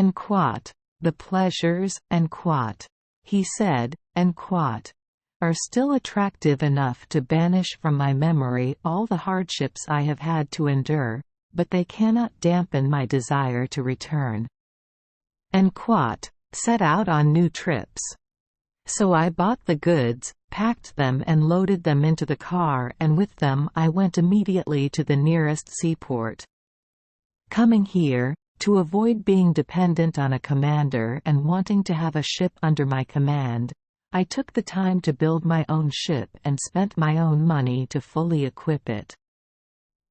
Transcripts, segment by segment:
and quat, the pleasures, and quat, he said, and quat, are still attractive enough to banish from my memory all the hardships I have had to endure, but they cannot dampen my desire to return. And quat, set out on new trips. So I bought the goods, packed them and loaded them into the car, and with them I went immediately to the nearest seaport. Coming here, to avoid being dependent on a commander and wanting to have a ship under my command, I took the time to build my own ship and spent my own money to fully equip it.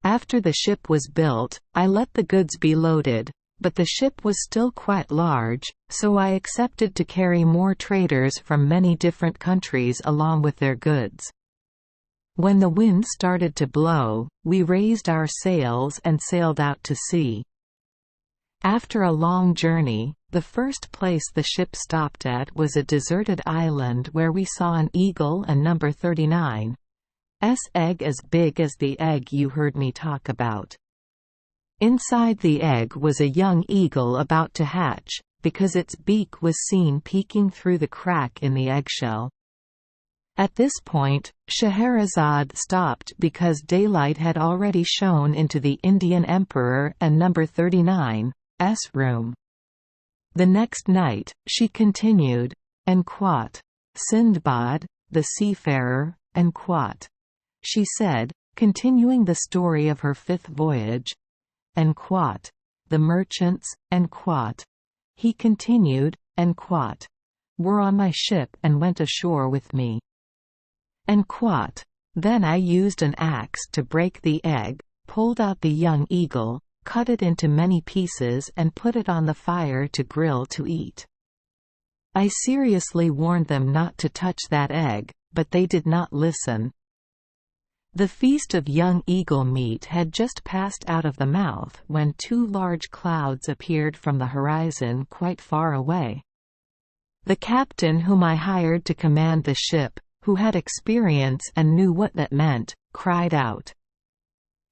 After the ship was built, I let the goods be loaded, but the ship was still quite large, so I accepted to carry more traders from many different countries along with their goods. When the wind started to blow, we raised our sails and sailed out to sea. After a long journey, the first place the ship stopped at was a deserted island where we saw an eagle and number 39's egg as big as the egg you heard me talk about. Inside the egg was a young eagle about to hatch, because its beak was seen peeking through the crack in the eggshell. At this point, Scheherazade stopped because daylight had already shone into the Indian Emperor and number 39's room. The next night, she continued, and quat, Sinbad, the seafarer, and quat, she said, continuing the story of her 5th voyage, and quat, the merchants, and quat, he continued, and quat, were on my ship and went ashore with me. And quat, then I used an axe to break the egg, pulled out the young eagle, cut it into many pieces and put it on the fire to grill to eat. I seriously warned them not to touch that egg, but they did not listen. The feast of young eagle meat had just passed out of the mouth when 2 large clouds appeared from the horizon quite far away. The captain whom I hired to command the ship, who had experience and knew what that meant, cried out,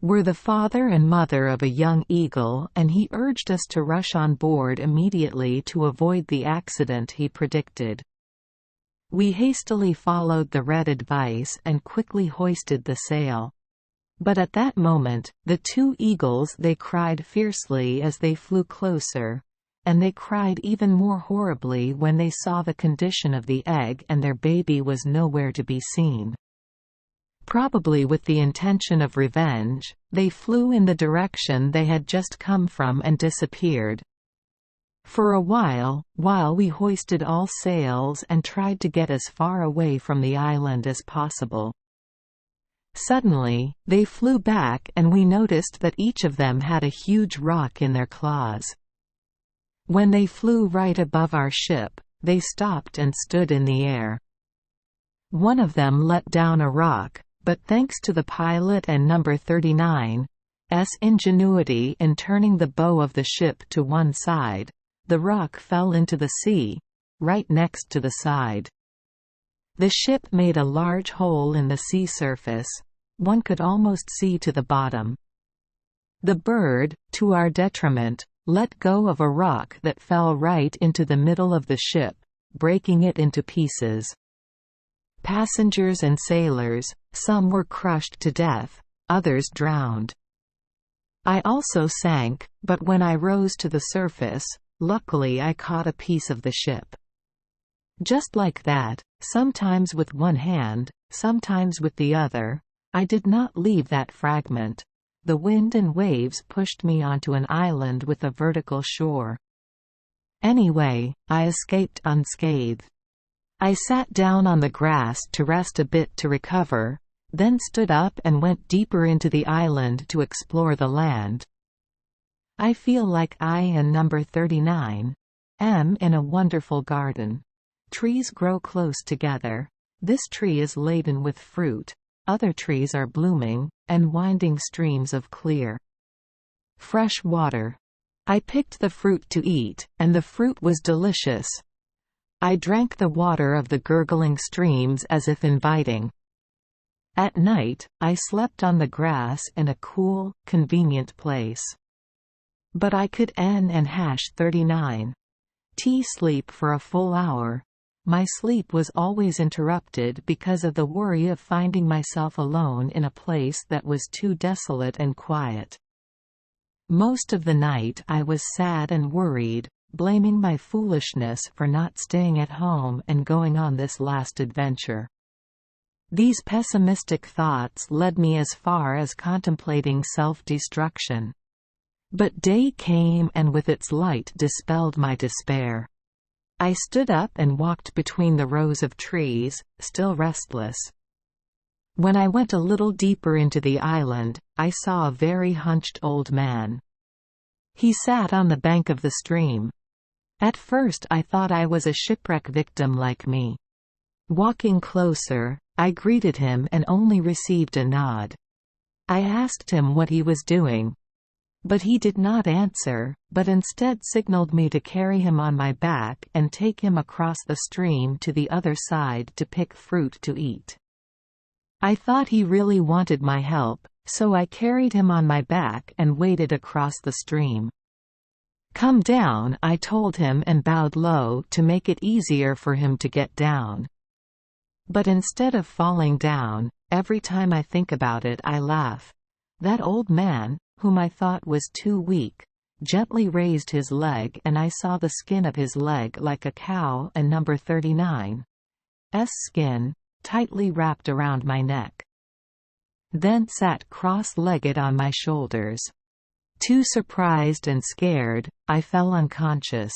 "We're the father and mother of a young eagle," and he urged us to rush on board immediately to avoid the accident he predicted. We hastily followed the red advice and quickly hoisted the sail. But at that moment, the 2 eagles they cried fiercely as they flew closer, and they cried even more horribly when they saw the condition of the egg and their baby was nowhere to be seen. Probably with the intention of revenge, they flew in the direction they had just come from and disappeared. For a while we hoisted all sails and tried to get as far away from the island as possible. Suddenly, they flew back and we noticed that each of them had a huge rock in their claws. When they flew right above our ship, they stopped and stood in the air. One of them let down a rock, but thanks to the pilot and number 39's ingenuity in turning the bow of the ship to one side, the rock fell into the sea, right next to the side. The ship made a large hole in the sea surface. One could almost see to the bottom. The bird, to our detriment, let go of a rock that fell right into the middle of the ship, breaking it into pieces. Passengers and sailors, some were crushed to death, others drowned. I also sank, but when I rose to the surface, luckily I caught a piece of the ship. Just like that, sometimes with one hand, sometimes with the other, I did not leave that fragment. The wind and waves pushed me onto an island with a vertical shore. Anyway, I escaped unscathed. I sat down on the grass to rest a bit to recover, then stood up and went deeper into the island to explore the land. I feel like I and number 39's in a wonderful garden. Trees grow close together. This tree is laden with fruit. Other trees are blooming, and winding streams of clear, fresh water. I picked the fruit to eat, and the fruit was delicious. I drank the water of the gurgling streams as if inviting. At night, I slept on the grass in a cool, convenient place. But I could n and hash 39 t sleep for a full hour. My sleep was always interrupted because of the worry of finding myself alone in a place that was too desolate and quiet. Most of the night I was sad and worried, blaming my foolishness for not staying at home and going on this last adventure. These pessimistic thoughts led me as far as contemplating self-destruction. But day came and with its light dispelled my despair. I stood up and walked between the rows of trees, still restless. When I went a little deeper into the island, I saw a very hunched old man. He sat on the bank of the stream. At first I thought I was a shipwreck victim like me. Walking closer, I greeted him and only received a nod. I asked him what he was doing. But he did not answer, but instead signaled me to carry him on my back and take him across the stream to the other side to pick fruit to eat. I thought he really wanted my help, so I carried him on my back and waded across the stream. "Come down," I told him and bowed low to make it easier for him to get down. But instead of falling down, every time I think about it I laugh. That old man, whom I thought was too weak, gently raised his leg and I saw the skin of his leg like a cow and number 39's skin, tightly wrapped around my neck. Then sat cross-legged on my shoulders. Too surprised and scared, I fell unconscious.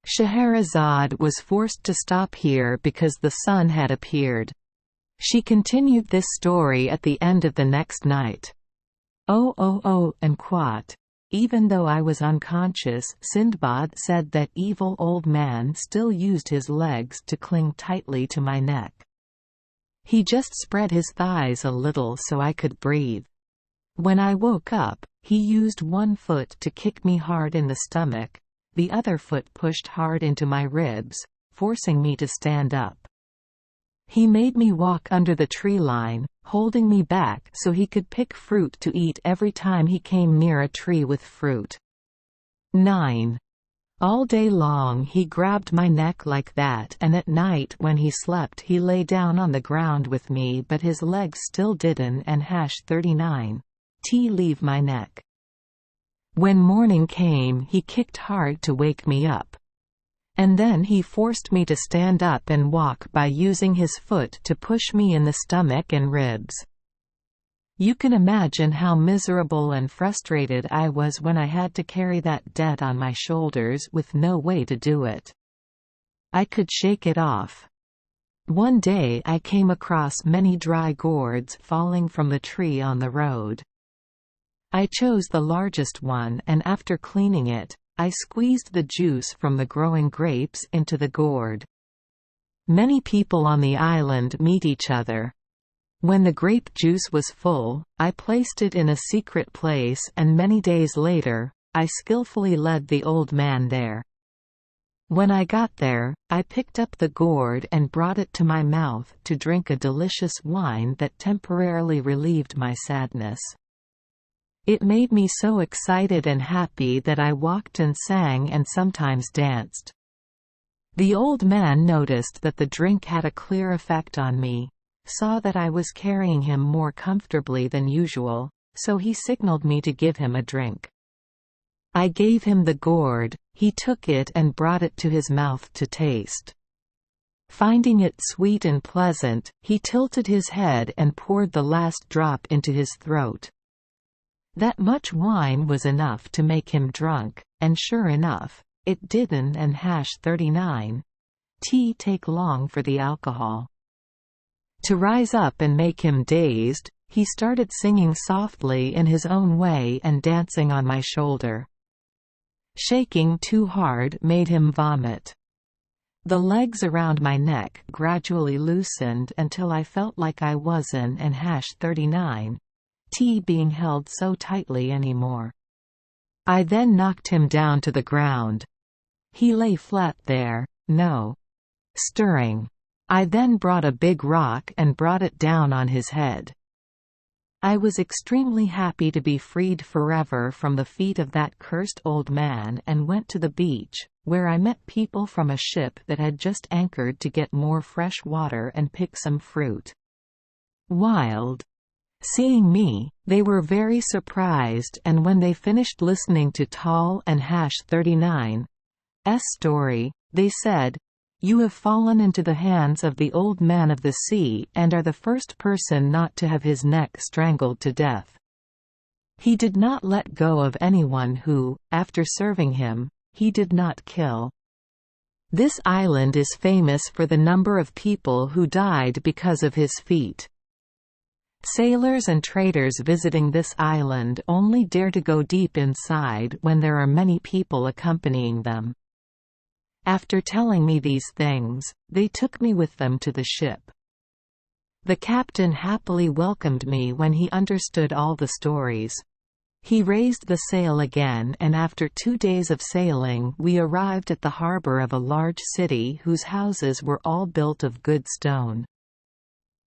Scheherazade was forced to stop here because the sun had appeared. She continued this story at the end of the next night. And quote. Even though I was unconscious, Sinbad said that evil old man still used his legs to cling tightly to my neck. He just spread his thighs a little so I could breathe. When I woke up, he used one foot to kick me hard in the stomach, the other foot pushed hard into my ribs, forcing me to stand up. He made me walk under the tree line, holding me back so he could pick fruit to eat every time he came near a tree with fruit. 9. All day long he grabbed my neck like that, and at night when he slept he lay down on the ground with me, but his legs still didn't and hash 39's leave my neck. When morning came he kicked hard to wake me up. And then he forced me to stand up and walk by using his foot to push me in the stomach and ribs. You can imagine how miserable and frustrated I was when I had to carry that debt on my shoulders with no way to do it. I could shake it off. One day I came across many dry gourds falling from the tree on the road. I chose the largest one and after cleaning it, I squeezed the juice from the growing grapes into the gourd. Many people on the island meet each other. When the grape juice was full, I placed it in a secret place and many days later, I skillfully led the old man there. When I got there, I picked up the gourd and brought it to my mouth to drink a delicious wine that temporarily relieved my sadness. It made me so excited and happy that I walked and sang and sometimes danced. The old man noticed that the drink had a clear effect on me, saw that I was carrying him more comfortably than usual, so he signaled me to give him a drink. I gave him the gourd, he took it and brought it to his mouth to taste. Finding it sweet and pleasant, he tilted his head and poured the last drop into his throat. That much wine was enough to make him drunk, and sure enough, it didn't and hash 39's take long for the alcohol. To rise up and make him dazed, he started singing softly in his own way and dancing on my shoulder. Shaking too hard made him vomit. The legs around my neck gradually loosened until I felt like I wasn't and hash 39's being held so tightly anymore. I then knocked him down to the ground. He lay flat there, no stirring. I then brought a big rock and brought it down on his head. I was extremely happy to be freed forever from the feet of that cursed old man, and went to the beach, where I met people from a ship that had just anchored to get more fresh water and pick some fruit. Wild. Seeing me, they were very surprised, and when they finished listening to Tall and #39's story, they said, "You have fallen into the hands of the Old Man of the Sea, and are the first person not to have his neck strangled to death. He did not let go of anyone who, after serving him, he did not kill. This island is famous for the number of people who died because of his feat. Sailors and traders visiting this island only dare to go deep inside when there are many people accompanying them." After telling me these things, they took me with them to the ship. The captain happily welcomed me when he understood all the stories. He raised the sail again, and after 2 days of sailing we arrived at the harbor of a large city whose houses were all built of good stone.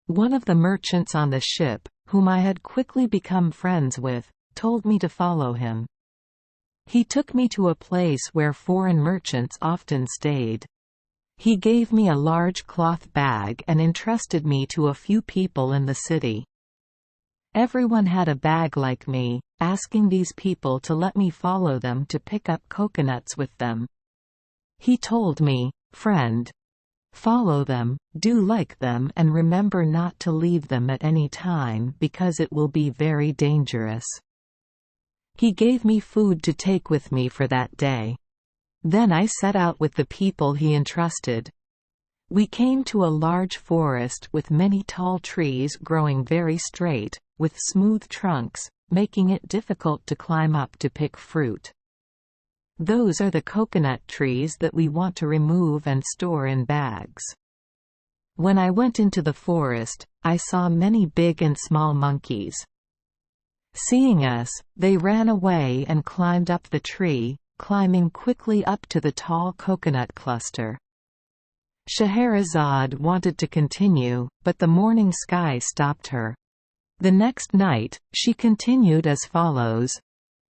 One of the merchants on the ship, whom I had quickly become friends with, told me to follow him. He took me to a place where foreign merchants often stayed. He gave me a large cloth bag and entrusted me to a few people in the city. Everyone had a bag like me, asking these people to let me follow them to pick up coconuts with them. He told me, "Friend, follow them, do like them, and remember not to leave them at any time because it will be very dangerous." He gave me food to take with me for that day. Then I set out with the people he entrusted. We came to a large forest with many tall trees growing very straight, with smooth trunks, making it difficult to climb up to pick fruit. Those are the coconut trees that we want to remove and store in bags. When I went into the forest, I saw many big and small monkeys. Seeing us, they ran away and climbed up the tree, climbing quickly up to the tall coconut cluster. Scheherazade wanted to continue, but the morning sky stopped her. The next night, she continued as follows.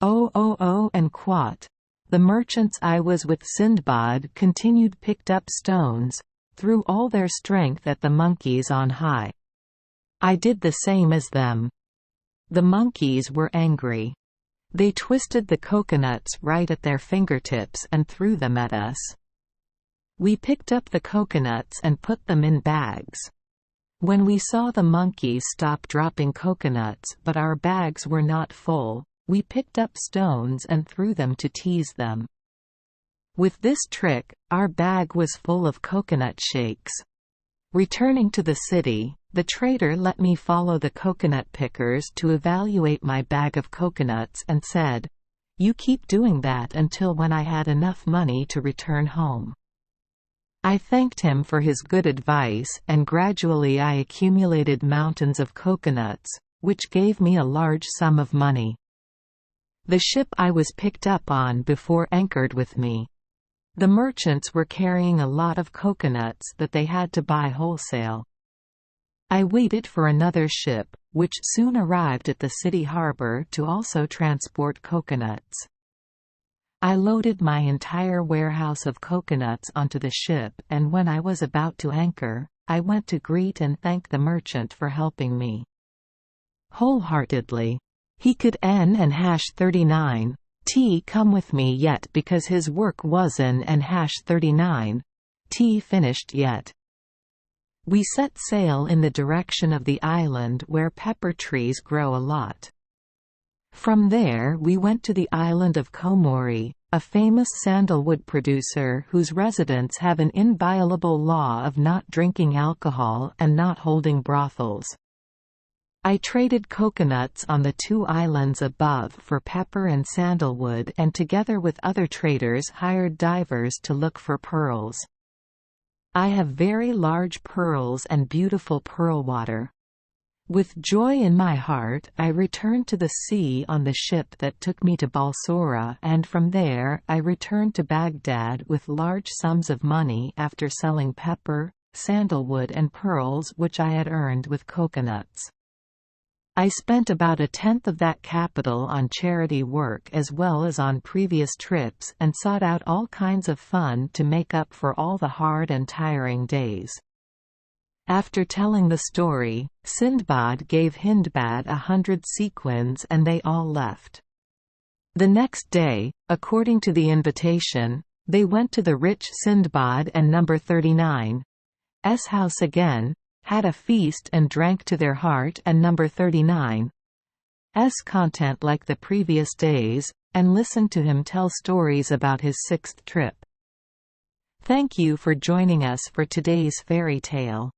Oh, and Quat. The merchants I was with Sinbad continued picked up stones, threw all their strength at the monkeys on high. I did the same as them. The monkeys were angry. They twisted the coconuts right at their fingertips and threw them at us. We picked up the coconuts and put them in bags. When we saw the monkeys stop dropping coconuts but our bags were not full, we picked up stones and threw them to tease them. With this trick, our bag was full of coconut shakes. Returning to the city, the trader let me follow the coconut pickers to evaluate my bag of coconuts and said, "You keep doing that until when I had enough money to return home." I thanked him for his good advice, and gradually I accumulated mountains of coconuts, which gave me a large sum of money. The ship I was picked up on before anchored with me. The merchants were carrying a lot of coconuts that they had to buy wholesale. I waited for another ship, which soon arrived at the city harbor to also transport coconuts. I loaded my entire warehouse of coconuts onto the ship, and when I was about to anchor, I went to greet and thank the merchant for helping me wholeheartedly. He could N and #39 T come with me yet because his work wasn't and #39 T finished yet. We set sail in the direction of the island where pepper trees grow a lot. From there we went to the island of Komori, a famous sandalwood producer whose residents have an inviolable law of not drinking alcohol and not holding brothels. I traded coconuts on the 2 islands above for pepper and sandalwood, and together with other traders hired divers to look for pearls. I have very large pearls and beautiful pearl water. With joy in my heart, I returned to the sea on the ship that took me to Balsora, and from there, I returned to Baghdad with large sums of money after selling pepper, sandalwood and pearls which I had earned with coconuts. I spent about a tenth of that capital on charity work as well as on previous trips and sought out all kinds of fun to make up for all the hard and tiring days." After telling the story, Sinbad gave Hindbad 100 sequins and they all left. The next day, according to the invitation, they went to the rich Sinbad and number 39's house again, had a feast and drank to their heart and number 39's content like the previous days, and listened to him tell stories about his sixth trip. Thank you for joining us for today's fairy tale.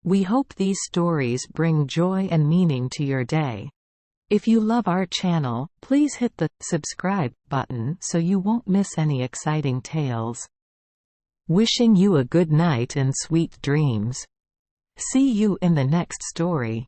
We hope these stories bring joy and meaning to your day. If you love our channel, please hit the subscribe button so you won't miss any exciting tales. Wishing you a good night and sweet dreams. See you in the next story.